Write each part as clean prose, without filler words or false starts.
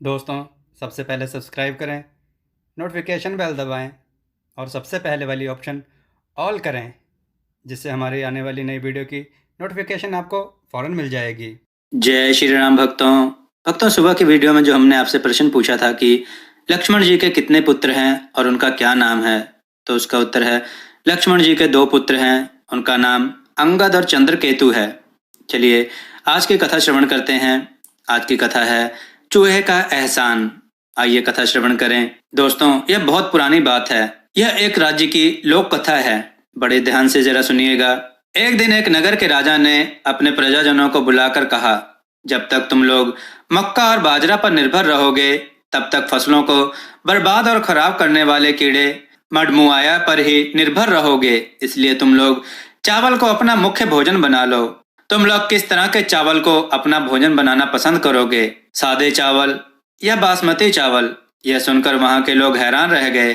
दोस्तों, सबसे पहले सब्सक्राइब करें, नोटिफिकेशन बेल दबाएं और सबसे पहले वाली ऑप्शन ऑल करें, जिससे हमारी आने वाली नई वीडियो की नोटिफिकेशन आपको फ़ौरन मिल जाएगी। जय श्री राम भक्तों सुबह की वीडियो में जो हमने आपसे प्रश्न पूछा था कि लक्ष्मण जी के कितने पुत्र हैं और उनका क्या नाम है, तो उसका उत्तर है लक्ष्मण जी के 2 पुत्र हैं, उनका नाम अंगद और चंद्रकेतु है। चलिए आज की कथा श्रवण करते हैं। आज की कथा है चूहे का एहसान। आइए कथा श्रवण करें। दोस्तों, यह बहुत पुरानी बात है। यह एक राज्य की लोक कथा है। बड़े ध्यान से जरा सुनिएगा। एक दिन एक नगर के राजा ने अपने प्रजाजनों को बुलाकर कहा, जब तक तुम लोग मक्का और बाजरा पर निर्भर रहोगे, तब तक फसलों को बर्बाद और खराब करने वाले कीड़े मडमुआया पर ही निर्भर रहोगे। इसलिए तुम लोग चावल को अपना मुख्य भोजन बना लो। तुम लोग किस तरह के चावल को अपना भोजन बनाना पसंद करोगे, सादे चावल या बासमती चावल? यह सुनकर वहां के लोग हैरान रह गए।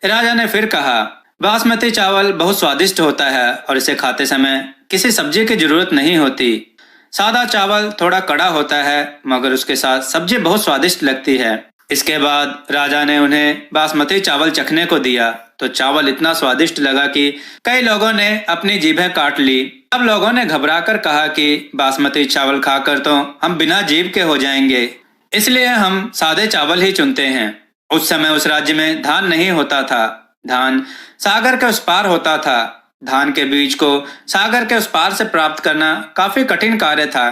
राजा ने फिर कहा, बासमती चावल बहुत स्वादिष्ट होता है और इसे खाते समय किसी सब्जी की जरूरत नहीं होती। सादा चावल थोड़ा कड़ा होता है, मगर उसके साथ सब्जी बहुत स्वादिष्ट लगती है। इसके बाद राजा ने उन्हें बासमती चावल चखने को दिया तो चावल इतना स्वादिष्ट लगा कि कई लोगों ने अपनी जीभें काट ली। अब लोगों ने घबराकर कहा कि बासमती चावल खाकर तो हम बिना जीभ के हो जाएंगे, इसलिए हम सादे चावल ही चुनते हैं। उस समय उस राज्य में धान नहीं होता था। धान सागर के उस पार होता था। धान के बीज को सागर के उस पार से प्राप्त करना काफी कठिन कार्य था,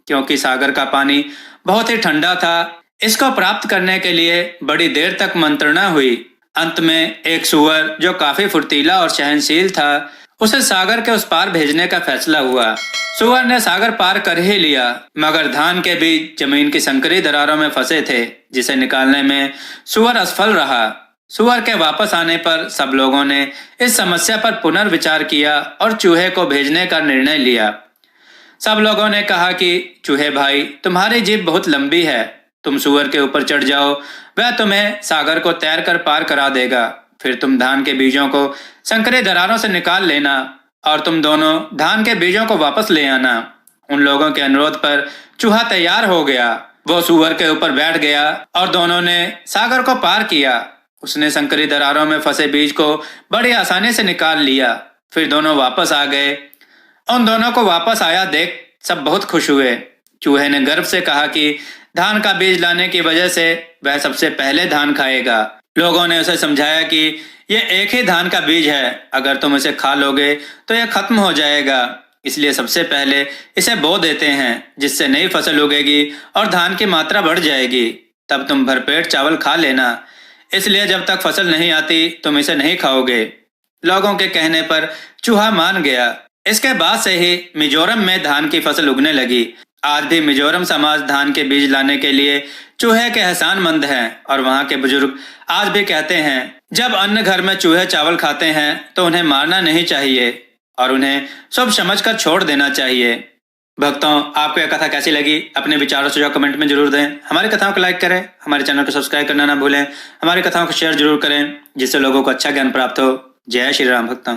क्योंकि सागर का पानी बहुत ही ठंडा था। इसको प्राप्त करने के लिए बड़ी देर तक मंत्रणा हुई। अंत में एक सूअर जो काफी फुर्तीला और सहनशील था, उसे सागर के उस पार भेजने का फैसला हुआ। सूअर ने सागर पार कर ही लिया, मगर धान के बीज जमीन की संकरी दरारों में फंसे थे, जिसे निकालने में सूअर असफल रहा। सूअर के वापस आने पर सब लोगों ने इस समस्या पर पुनर्विचार किया और चूहे को भेजने का निर्णय लिया। सब लोगों ने कहा कि चूहे भाई, तुम्हारी जीभ बहुत लंबी है, तुम सूअर के ऊपर चढ़ जाओ, वह तुम्हें सागर को तैर कर पार करा देगा। फिर तुम धान के बीजों को संकरे दरारों से निकाल लेना और तुम दोनों धान के बीजों को वापस ले आना। उन लोगों के अनुरोध पर चूहा तैयार हो गया। वो सूअर के ऊपर बैठ गया और दोनों ने सागर को पार किया। उसने संकरी दरारों में फंसे बीज को बड़ी आसानी से निकाल लिया। फिर दोनों वापस आ गए। उन दोनों को वापस आया देख सब बहुत खुश हुए। चूहे ने गर्व से कहा कि धान का बीज लाने की वजह से वह सबसे पहले धान खाएगा। लोगों ने उसे समझाया कि यह एक ही धान का बीज है, अगर तुम इसे खा लोगे तो यह खत्म हो जाएगा, इसलिए सबसे पहले इसे बो देते हैं, जिससे नई फसल उगेगी और धान की मात्रा बढ़ जाएगी। तब तुम भरपेट चावल खा लेना, इसलिए जब तक फसल नहीं आती तुम इसे नहीं खाओगे। लोगों के कहने पर चूहा मान गया। इसके बाद से ही मिजोरम में धान की फसल उगने लगी। आज भी मिजोरम समाज धान के बीज लाने के लिए चूहे के एहसानमंद हैं और वहाँ के बुजुर्ग आज भी कहते हैं, जब अन्य घर में चूहे चावल खाते हैं तो उन्हें मारना नहीं चाहिए और उन्हें शुभ समझकर छोड़ देना चाहिए। भक्तों, आपको यह कथा कैसी लगी? अपने विचारों सुझाव कमेंट में जरूर दें। हमारी कथाओं को लाइक करें, हमारे चैनल को सब्सक्राइब करना ना भूलें। हमारी कथाओं को शेयर जरूर करें, जिससे लोगों को अच्छा ज्ञान प्राप्त हो। जय श्री राम भक्तों।